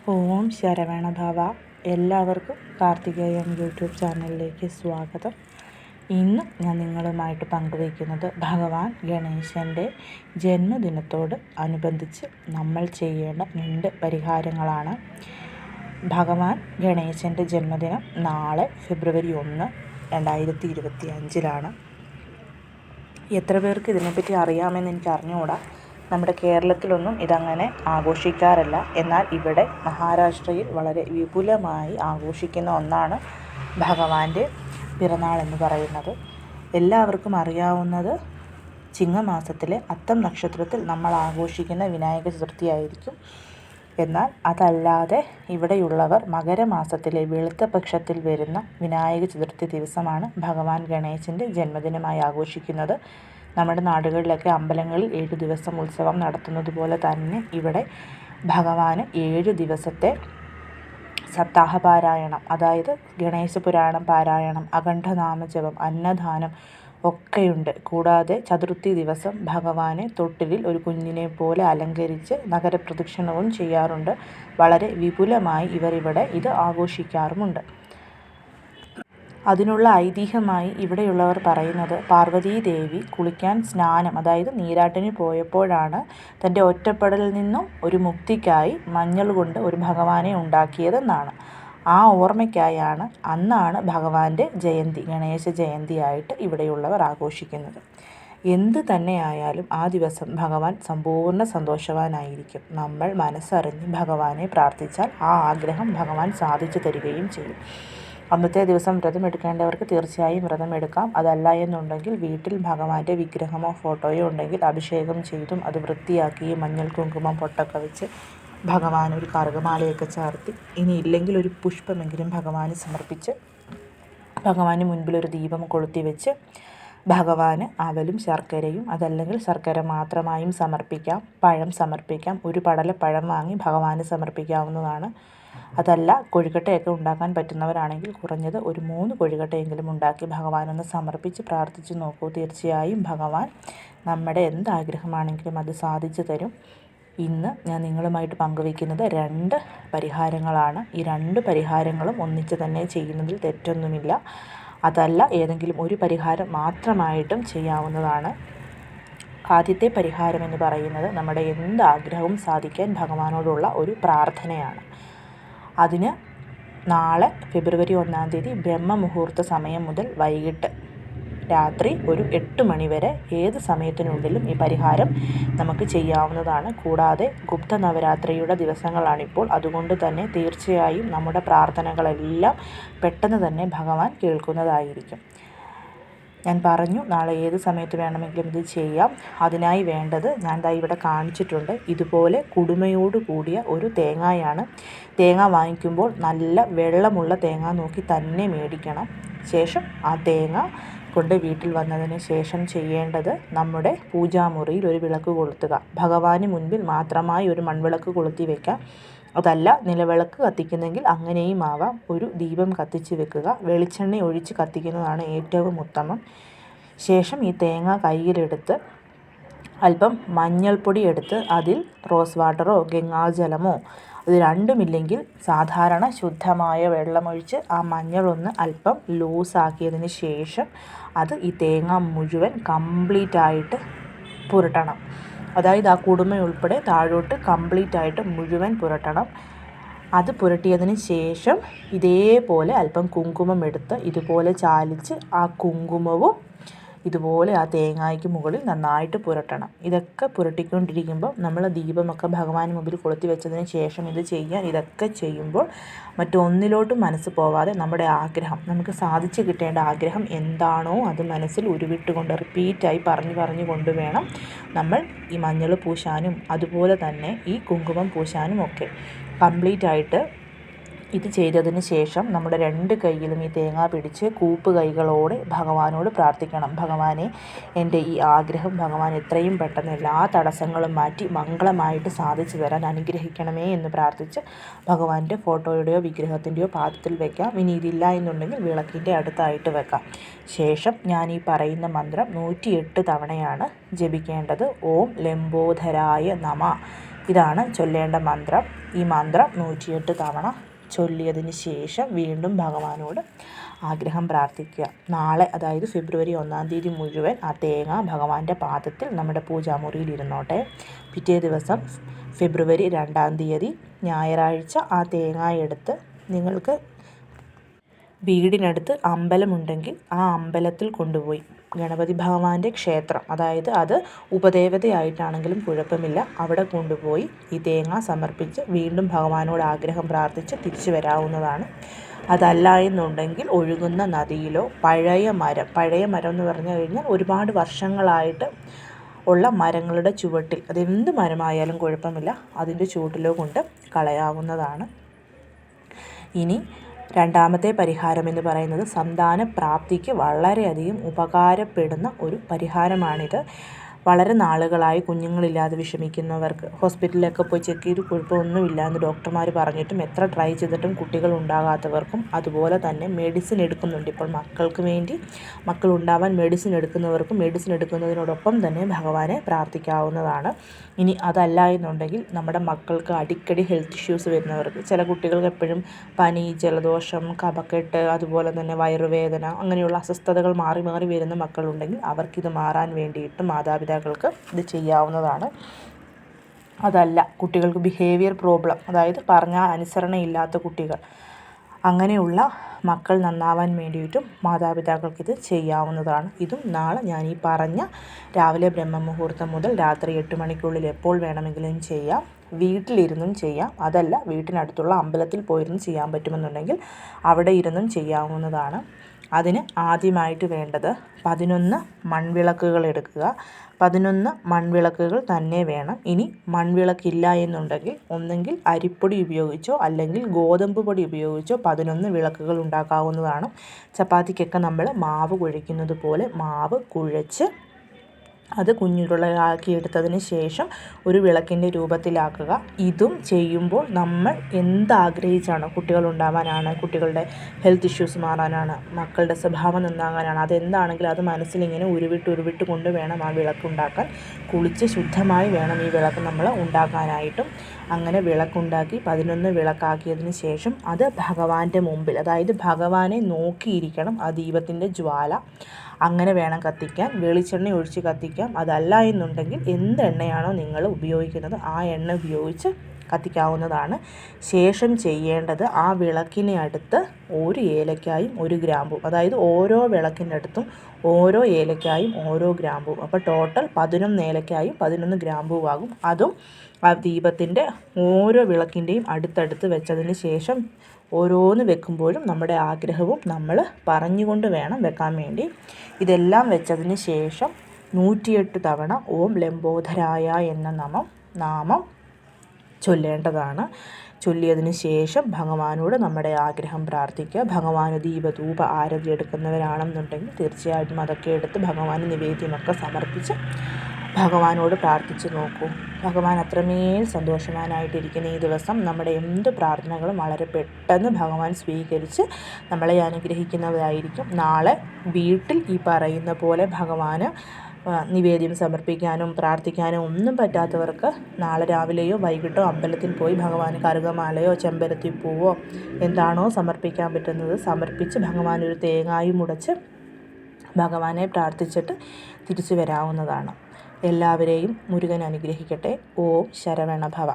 ഓം ശരവണ ഭവ. എല്ലാവർക്കും കാർത്തികേയൻ യൂട്യൂബ് ചാനലിലേക്ക് സ്വാഗതം. ഇന്ന് ഞാൻ നിങ്ങളുമായിട്ട് പങ്കുവയ്ക്കുന്നത് ഭഗവാൻ ഗണേശൻ്റെ ജന്മദിനത്തോട് അനുബന്ധിച്ച് നമ്മൾ ചെയ്യേണ്ട 2 പരിഹാരങ്ങളാണ്. ഭഗവാൻ ഗണേശൻ്റെ ജന്മദിനം നാളെ ഫെബ്രുവരി 1, 2025 എത്ര പേർക്ക് ഇതിനെപ്പറ്റി അറിയാമെന്ന് എനിക്ക് അറിഞ്ഞുകൂടാ. നമ്മുടെ കേരളത്തിലൊന്നും ഇതങ്ങനെ ആഘോഷിക്കാറില്ല. എന്നാൽ ഇവിടെ മഹാരാഷ്ട്രയിൽ വളരെ വിപുലമായി ആഘോഷിക്കുന്ന ഒന്നാണ് ഭഗവാന്റെ പിറന്നാൾ എന്ന് പറയുന്നത്. എല്ലാവർക്കും അറിയാവുന്നത് ചിങ്ങമാസത്തിലെ അത്തം നക്ഷത്രത്തിൽ നമ്മൾ ആഘോഷിക്കുന്ന വിനായക ചതുർത്ഥിയായിരിക്കും. എന്നാൽ അതല്ലാതെ ഇവിടെയുള്ളവർ മകരമാസത്തിലെ വെളുത്ത പക്ഷത്തിൽ വരുന്ന വിനായക ചതുർത്ഥി ദിവസമാണ് ഭഗവാൻ ഗണേശൻ്റെ ജന്മദിനമായി ആഘോഷിക്കുന്നത്. നമ്മുടെ നാടുകളിലൊക്കെ അമ്പലങ്ങളിൽ 7 ദിവസം ഉത്സവം നടത്തുന്നത് പോലെ തന്നെ ഇവിടെ ഭഗവാന് 7 ദിവസത്തെ സപ്താഹ പാരായണം, അതായത് ഗണേശ പുരാണം പാരായണം, അഖണ്ഡനാമജപം, അന്നദാനം ഒക്കെയുണ്ട്. കൂടാതെ ചതുർത്ഥി ദിവസം ഭഗവാനെ തൊട്ടിലിൽ ഒരു കുഞ്ഞിനെ പോലെ അലങ്കരിച്ച് നഗരപ്രദക്ഷിണവും ചെയ്യാറുണ്ട്. വളരെ വിപുലമായി ഇവിടെ ഇത് ആഘോഷിക്കാറുമുണ്ട്. അതിനുള്ള ഐതിഹ്യമായി ഇവിടെയുള്ളവർ പറയുന്നത് പാർവതീദേവി കുളിക്കാൻ സ്നാനം, അതായത് നീരാട്ടിന് പോയപ്പോഴാണ് തൻ്റെ ഒറ്റപ്പെടലിൽ നിന്നും ഒരു മുക്തിക്കായി മഞ്ഞൾ കൊണ്ട് ഒരു ഭഗവാനെ ഉണ്ടാക്കിയതെന്നാണ്. ആ ഓർമ്മയ്ക്കായാണ് അന്നാണ് ഭഗവാന്റെ ജയന്തി, ഗണേശ ജയന്തിയായിട്ട് ഇവിടെയുള്ളവർ ആഘോഷിക്കുന്നത്. എന്ത് തന്നെയായാലും ആ ദിവസം ഭഗവാൻ സമ്പൂർണ്ണ സന്തോഷവാനായിരിക്കും. നമ്മൾ മനസ്സറിഞ്ഞ് ഭഗവാനെ പ്രാർത്ഥിച്ചാൽ ആ ആഗ്രഹം ഭഗവാൻ സാധിച്ചു തരികയും ചെയ്യും. അന്നത്തെ ദിവസം വ്രതമെടുക്കേണ്ടവർക്ക് തീർച്ചയായും വ്രതമെടുക്കാം. അതല്ല എന്നുണ്ടെങ്കിൽ വീട്ടിൽ ഭഗവാന്റെ വിഗ്രഹമോ ഫോട്ടോയോ ഉണ്ടെങ്കിൽ അഭിഷേകം ചെയ്തും അത് വൃത്തിയാക്കിയും മഞ്ഞൾ കുങ്കുമം പൊട്ടൊക്കെ വെച്ച് ഭഗവാൻ ഒരു കറുകമാലയൊക്കെ ചാർത്തി, ഇനി ഇല്ലെങ്കിൽ ഒരു പുഷ്പമെങ്കിലും ഭഗവാന് സമർപ്പിച്ച് ഭഗവാന് മുൻപിൽ ഒരു ദീപം കൊളുത്തി വെച്ച് ഭഗവാന് അവലും ശർക്കരയും, അതല്ലെങ്കിൽ ശർക്കര മാത്രമായും സമർപ്പിക്കാം, പഴം സമർപ്പിക്കാം. ഒരു പടലപ്പഴം വാങ്ങി ഭഗവാന് സമർപ്പിക്കാവുന്നതാണ്. അതല്ല കൊഴുക്കട്ടയൊക്കെ ഉണ്ടാക്കാൻ പറ്റുന്നവരാണെങ്കിൽ കുറഞ്ഞത് ഒരു 3 കൊഴുക്കട്ടയെങ്കിലും ഉണ്ടാക്കി ഭഗവാനൊന്ന് സമർപ്പിച്ച് പ്രാർത്ഥിച്ച് നോക്കൂ. തീർച്ചയായും ഭഗവാൻ നമ്മുടെ എന്താഗ്രഹമാണെങ്കിലും അത് സാധിച്ചു തരും. ഇന്ന് ഞാൻ നിങ്ങളുമായിട്ട് പങ്കുവയ്ക്കുന്നത് 2 പരിഹാരങ്ങളാണ്. ഈ 2 പരിഹാരങ്ങളും ഒന്നിച്ച് തന്നെ ചെയ്യുന്നതിൽ തെറ്റൊന്നുമില്ല. അതല്ല ഏതെങ്കിലും ഒരു പരിഹാരം മാത്രമായിട്ടും ചെയ്യാവുന്നതാണ്. ആദ്യത്തെ പരിഹാരം എന്ന് പറയുന്നത് നമ്മുടെ എന്താഗ്രഹവും സാധിക്കാൻ ഭഗവാനോടുള്ള ഒരു പ്രാർത്ഥനയാണ്. അതിന് നാളെ ഫെബ്രുവരി 1 ബ്രഹ്മമുഹൂർത്ത സമയം മുതൽ വൈകിട്ട് രാത്രി ഒരു 8 മണി വരെ ഏത് സമയത്തിനുള്ളിലും ഈ പരിഹാരം നമുക്ക് ചെയ്യാവുന്നതാണ്. കൂടാതെ ഗുപ്ത നവരാത്രിയുടെ ദിവസങ്ങളാണിപ്പോൾ. അതുകൊണ്ട് തന്നെ തീർച്ചയായും നമ്മുടെ പ്രാർത്ഥനകളെല്ലാം പെട്ടെന്ന് തന്നെ ഭഗവാൻ കേൾക്കുന്നതായിരിക്കും. ഞാൻ പറഞ്ഞു, നാളെ ഏത് സമയത്ത് വേണമെങ്കിലും ഇത് ചെയ്യാം. അതിനായി വേണ്ടത് ഞാൻ ഇവിടെ കാണിച്ചിട്ടുണ്ട്. ഇതുപോലെ കുടുമയോട് കൂടിയ ഒരു തേങ്ങയാണ്. തേങ്ങ വാങ്ങിക്കുമ്പോൾ നല്ല വെള്ളമുള്ള തേങ്ങ നോക്കി തന്നെ മേടിക്കണം. ശേഷം ആ തേങ്ങ കൊണ്ട് വീട്ടിൽ വന്നതിന് ശേഷം ചെയ്യേണ്ടത് നമ്മുടെ പൂജാമുറിയിൽ ഒരു വിളക്ക് കൊളുത്തുക. ഭഗവാന് മുൻപിൽ മാത്രമായി ഒരു മൺവിളക്ക് കൊളുത്തി വയ്ക്കാം. അതല്ല നിലവിളക്ക് കത്തിക്കുന്നെങ്കിൽ അങ്ങനെയും ആവാം. ഒരു ദീപം കത്തിച്ച് വെക്കുക. വെളിച്ചെണ്ണ ഒഴിച്ച് കത്തിക്കുന്നതാണ് ഏറ്റവും ഉത്തമം. ശേഷം ഈ തേങ്ങ കയ്യിലെടുത്ത് അല്പം മഞ്ഞൾപ്പൊടി എടുത്ത് അതിൽ റോസ് വാട്ടറോ ഗംഗാജലമോ ഇത് രണ്ടുമില്ലെങ്കിൽ സാധാരണ ശുദ്ധമായ വെള്ളമൊഴിച്ച് ആ മഞ്ഞളൊന്ന് അല്പം ലൂസാക്കിയതിന് ശേഷം അത് ഈ തേങ്ങ മുഴുവൻ കംപ്ലീറ്റായിട്ട് പുരട്ടണം. അതായത് ആ കുടുമയുൾപ്പെടെ താഴോട്ട് കംപ്ലീറ്റായിട്ട് മുഴുവൻ പുരട്ടണം. അത് പുരട്ടിയതിന് ശേഷം ഇതേപോലെ അല്പം കുങ്കുമം എടുത്ത് ഇതുപോലെ ചാലിച്ച് ആ കുങ്കുമവും ഇതുപോലെ ആ തേങ്ങയ്ക്ക് മുകളിൽ നന്നായിട്ട് പുരട്ടണം. ഇതൊക്കെ പുരട്ടിക്കൊണ്ടിരിക്കുമ്പോൾ നമ്മൾ ദീപമൊക്കെ ഭഗവാന് മുമ്പിൽ കൊളുത്തി വെച്ചതിന് ശേഷം ഇത് ചെയ്യാൻ. ഇതൊക്കെ ചെയ്യുമ്പോൾ മറ്റൊന്നിലോട്ടും മനസ്സ് പോവാതെ നമ്മുടെ ആഗ്രഹം, നമുക്ക് സാധിച്ചു കിട്ടേണ്ട ആഗ്രഹം എന്താണോ അത് മനസ്സിൽ ഉരുവിട്ടുകൊണ്ട് റിപ്പീറ്റായി പറഞ്ഞു കൊണ്ടുവേണം നമ്മൾ ഈ മഞ്ഞൾ പൂശാനും അതുപോലെ തന്നെ ഈ കുങ്കുമം പൂശാനും ഒക്കെ. കംപ്ലീറ്റായിട്ട് ഇത് ചെയ്തതിന് ശേഷം നമ്മുടെ 2 കൈയിലും ഈ തേങ്ങ പിടിച്ച് കൂപ്പ് കൈകളോടെ ഭഗവാനോട് പ്രാർത്ഥിക്കണം. ഭഗവാനെ, എൻ്റെ ഈ ആഗ്രഹം ഭഗവാൻ എത്രയും പെട്ടെന്ന് എല്ലാ തടസ്സങ്ങളും മാറ്റി മംഗളമായിട്ട് സാധിച്ചു തരാൻ അനുഗ്രഹിക്കണമേ എന്ന് പ്രാർത്ഥിച്ച് ഭഗവാന്റെ ഫോട്ടോയുടെയോ വിഗ്രഹത്തിൻ്റെയോ പാദത്തിൽ വെക്കാം. ഇനി ഇതില്ല എന്നുണ്ടെങ്കിൽ വിളക്കിൻ്റെ അടുത്തായിട്ട് വെക്കാം. ശേഷം ഞാൻ ഈ പറയുന്ന മന്ത്രം 108 തവണയാണ് ജപിക്കേണ്ടത്. ഓം ലംബോധരായ നമ ഇതാണ് ചൊല്ലേണ്ട മന്ത്രം. ഈ മന്ത്രം 108 തവണ ചൊല്ലിയതിന് ശേഷം വീണ്ടും ഭഗവാനോട് ആഗ്രഹം പ്രാർത്ഥിക്കുക. നാളെ, അതായത് ഫെബ്രുവരി 1-ാം തീയതി മുഴുവൻ ആ തേങ്ങ ഭഗവാന്റെ പാദത്തിൽ നമ്മുടെ പൂജാമുറിയിൽ ഇരുന്നോട്ടെ. പിറ്റേ ദിവസം ഫെബ്രുവരി 2-ാം തീയതി ഞായറാഴ്ച ആ തേങ്ങ എടുത്ത് നിങ്ങൾക്ക് വീടിനടുത്ത് അമ്പലമുണ്ടെങ്കിൽ ആ അമ്പലത്തിൽ കൊണ്ടുപോയി ഗണപതി ഭഗവാന്റെ ക്ഷേത്രം, അതായത് അത് ഉപദേവതയായിട്ടാണെങ്കിലും കുഴപ്പമില്ല, അവിടെ കൊണ്ടുപോയി ഈ തേങ്ങ സമർപ്പിച്ച് വീണ്ടും ഭഗവാനോട് ആഗ്രഹം പ്രാർത്ഥിച്ച് തിരിച്ചു വരാവുന്നതാണ്. അതല്ല എന്നുണ്ടെങ്കിൽ ഒഴുകുന്ന നദിയിലോ പഴയ മരം എന്ന് പറഞ്ഞു കഴിഞ്ഞാൽ ഒരുപാട് വർഷങ്ങളായിട്ട് ഉള്ള മരങ്ങളുടെ ചുവട്ടിൽ, അതെന്ത് മരമായാലും കുഴപ്പമില്ല, അതിൻ്റെ ചുവട്ടിലോ കൊണ്ട് കളയാവുന്നതാണ്. ഇനി രണ്ടാമത്തെ പരിഹാരം എന്ന് പറയുന്നത് സന്താന പ്രാപ്തിക്ക് വളരെയധികം ഉപകാരപ്പെടുന്ന ഒരു പരിഹാരമാണിത്. വളരെ നാളുകളായി കുഞ്ഞുങ്ങളില്ലാതെ വിഷമിക്കുന്നവർക്ക്, ഹോസ്പിറ്റലിലൊക്കെ പോയി ചെക്ക് ചെയ്ത് കുഴപ്പമൊന്നുമില്ല എന്ന് ഡോക്ടർമാർ പറഞ്ഞിട്ടും എത്ര ട്രൈ ചെയ്തിട്ടും കുട്ടികൾ ഉണ്ടാകാത്തവർക്കും, അതുപോലെ തന്നെ മെഡിസിൻ എടുക്കുന്നുണ്ട് ഇപ്പോൾ മക്കൾക്ക് വേണ്ടി, മക്കൾ ഉണ്ടാവാൻ മെഡിസിൻ എടുക്കുന്നവർക്കും മെഡിസിൻ എടുക്കുന്നതിനോടൊപ്പം തന്നെ ഭഗവാനെ പ്രാർത്ഥിക്കാവുന്നതാണ്. ഇനി അതല്ല എന്നുണ്ടെങ്കിൽ നമ്മുടെ മക്കൾക്ക് അടിക്കടി ഹെൽത്ത് ഇഷ്യൂസ് വരുന്നവർക്ക്, ചില കുട്ടികൾക്ക് എപ്പോഴും പനി, ജലദോഷം, കഫക്കെട്ട്, അതുപോലെ തന്നെ വയറുവേദന, അങ്ങനെയുള്ള അസ്വസ്ഥതകൾ മാറി മാറി വരുന്ന മക്കളുണ്ടെങ്കിൽ അവർക്കിത് മാറാൻ വേണ്ടിയിട്ട് മാതാപിതാക്കൾക്ക് ഇത് ചെയ്യാവുന്നതാണ്. അതല്ല, കുട്ടികൾക്ക് ബിഹേവിയർ പ്രോബ്ലം, അതായത് പറഞ്ഞാൽ അനുസരണയില്ലാത്ത കുട്ടികൾ, അങ്ങനെയുള്ള മക്കൾ നന്നാവാൻ വേണ്ടിയിട്ടും മാതാപിതാക്കൾക്കിത് ചെയ്യാവുന്നതാണ്. ഇതും നാളെ ഞാൻ ഈ പറഞ്ഞ രാവിലെ ബ്രഹ്മമുഹൂർത്തം മുതൽ രാത്രി 8 മണിക്കുള്ളിൽ എപ്പോൾ വേണമെങ്കിലും ചെയ്യാം. വീട്ടിലിരുന്നും ചെയ്യാം. അതല്ല, വീട്ടിനടുത്തുള്ള അമ്പലത്തിൽ പോയിരുന്ന് ചെയ്യാൻ പറ്റുമെന്നുണ്ടെങ്കിൽ അവിടെ ഇരുന്നും ചെയ്യാവുന്നതാണ്. അതിന് ആദ്യമായിട്ട് വേണ്ടത് 11 മൺവിളക്കുകൾ എടുക്കുക. 11 മൺവിളക്കുകൾ തന്നെ വേണം. ഇനി മൺവിളക്കില്ല എന്നുണ്ടെങ്കിൽ ഒന്നെങ്കിൽ അരിപ്പൊടി ഉപയോഗിച്ചോ അല്ലെങ്കിൽ ഗോതമ്പ് പൊടി ഉപയോഗിച്ചോ 11 വിളക്കുകൾ ഉണ്ടാക്കാവുന്നതാണ്. ചപ്പാത്തിക്കൊക്കെ നമ്മൾ മാവ് കുഴയ്ക്കുന്നത് പോലെ മാവ് കുഴച്ച് അത് കുഞ്ഞുരുളയാക്കി എടുത്തതിന് ശേഷം ഒരു വിളക്കിൻ്റെ രൂപത്തിലാക്കുക. ഇതും ചെയ്യുമ്പോൾ നമ്മൾ എന്താഗ്രഹിച്ചാണോ, കുട്ടികൾ ഉണ്ടാവാനാണ്, കുട്ടികളുടെ ഹെൽത്ത് ഇഷ്യൂസ് മാറാനാണ്, മക്കളുടെ സ്വഭാവം നന്നാകാനാണ്, അതെന്താണെങ്കിലും അത് മനസ്സിലിങ്ങനെ ഉരുവിട്ട് കൊണ്ട് വേണം ആ വിളക്ക് ഉണ്ടാക്കാൻ. കുളിച്ച് ശുദ്ധമായി വേണം ഈ വിളക്ക് നമ്മൾ ഉണ്ടാക്കാനായിട്ടും. അങ്ങനെ വിളക്കുണ്ടാക്കി 11 വിളക്കാക്കിയതിന് ശേഷം അത് ഭഗവാന്റെ മുമ്പിൽ, അതായത് ഭഗവാനെ നോക്കിയിരിക്കണം ആ ദീപത്തിൻ്റെ ജ്വാല. അങ്ങനെ വേണം കത്തിക്കാൻ. വെളിച്ചെണ്ണ ഒഴിച്ച് കത്തിക്കാം. അതല്ല എന്നുണ്ടെങ്കിൽ എന്ത് എണ്ണയാണോ നിങ്ങൾ ഉപയോഗിക്കുന്നത് ആ എണ്ണ ഉപയോഗിച്ച് കത്തിക്കാവുന്നതാണ്. ശേഷം ചെയ്യേണ്ടത് ആ വിളക്കിനെ അടുത്ത് ഒരു ഏലക്കായും ഒരു ഗ്രാമ്പും, അതായത് ഓരോ വിളക്കിൻ്റെ അടുത്തും ഓരോ ഏലക്കായും ഓരോ ഗ്രാമ്പും, അപ്പോൾ ടോട്ടൽ 11 ഏലക്കായും 11 ഗ്രാമ്പും ആകും. അതും ആ ദീപത്തിൻ്റെ ഓരോ വിളക്കിൻ്റെയും അടുത്തടുത്ത് വെച്ചതിന് ശേഷം ഓരോന്ന് വെക്കുമ്പോഴും നമ്മുടെ ആഗ്രഹവും നമ്മൾ പറഞ്ഞുകൊണ്ട് വേണം വെക്കാൻ വേണ്ടി. ഇതെല്ലാം വെച്ചതിന് ശേഷം 108 തവണ ഓം ലംബോദരായ എന്ന നാമം ചൊല്ലേണ്ടതാണ്. ചൊല്ലിയതിന് ശേഷം ഭഗവാനോട് നമ്മുടെ ആഗ്രഹം പ്രാർത്ഥിക്കുക. ഭഗവാന് ദീപധൂപ ആരതി എടുക്കുന്നവരാണെന്നുണ്ടെങ്കിൽ തീർച്ചയായിട്ടും അതൊക്കെ എടുത്ത് ഭഗവാന് നിവേദ്യമൊക്കെ സമർപ്പിച്ച് ഭഗവാനോട് പ്രാർത്ഥിച്ച് നോക്കൂ. ഭഗവാൻ അത്രമേൽ സന്തോഷവാനായിട്ടിരിക്കുന്ന ഈ ദിവസം നമ്മുടെ എന്ത് പ്രാർത്ഥനകളും വളരെ പെട്ടെന്ന് ഭഗവാൻ സ്വീകരിച്ച് നമ്മളെ അനുഗ്രഹിക്കുന്നതായിരിക്കും. നാളെ വീട്ടിൽ ഈ പറയുന്ന പോലെ ഭഗവാന് നിവേദ്യം സമർപ്പിക്കാനും പ്രാർത്ഥിക്കാനും ഒന്നും പറ്റാത്തവർക്ക് നാളെ രാവിലെയോ വൈകിട്ടോ അമ്പലത്തിൽ പോയി ഭഗവാന് കറുകമാലയോ ചെമ്പരത്തിപ്പൂവോ എന്താണോ സമർപ്പിക്കാൻ പറ്റുന്നത് സമർപ്പിച്ച് ഭഗവാനൊരു തേങ്ങായും ഉടച്ച് ഭഗവാനെ പ്രാർത്ഥിച്ചിട്ട് തിരിച്ചു വരാവുന്നതാണ്. എല്ലാവരെയും മുരുകൻ അനുഗ്രഹിക്കട്ടെ. ഓം ശരവണ ഭവ.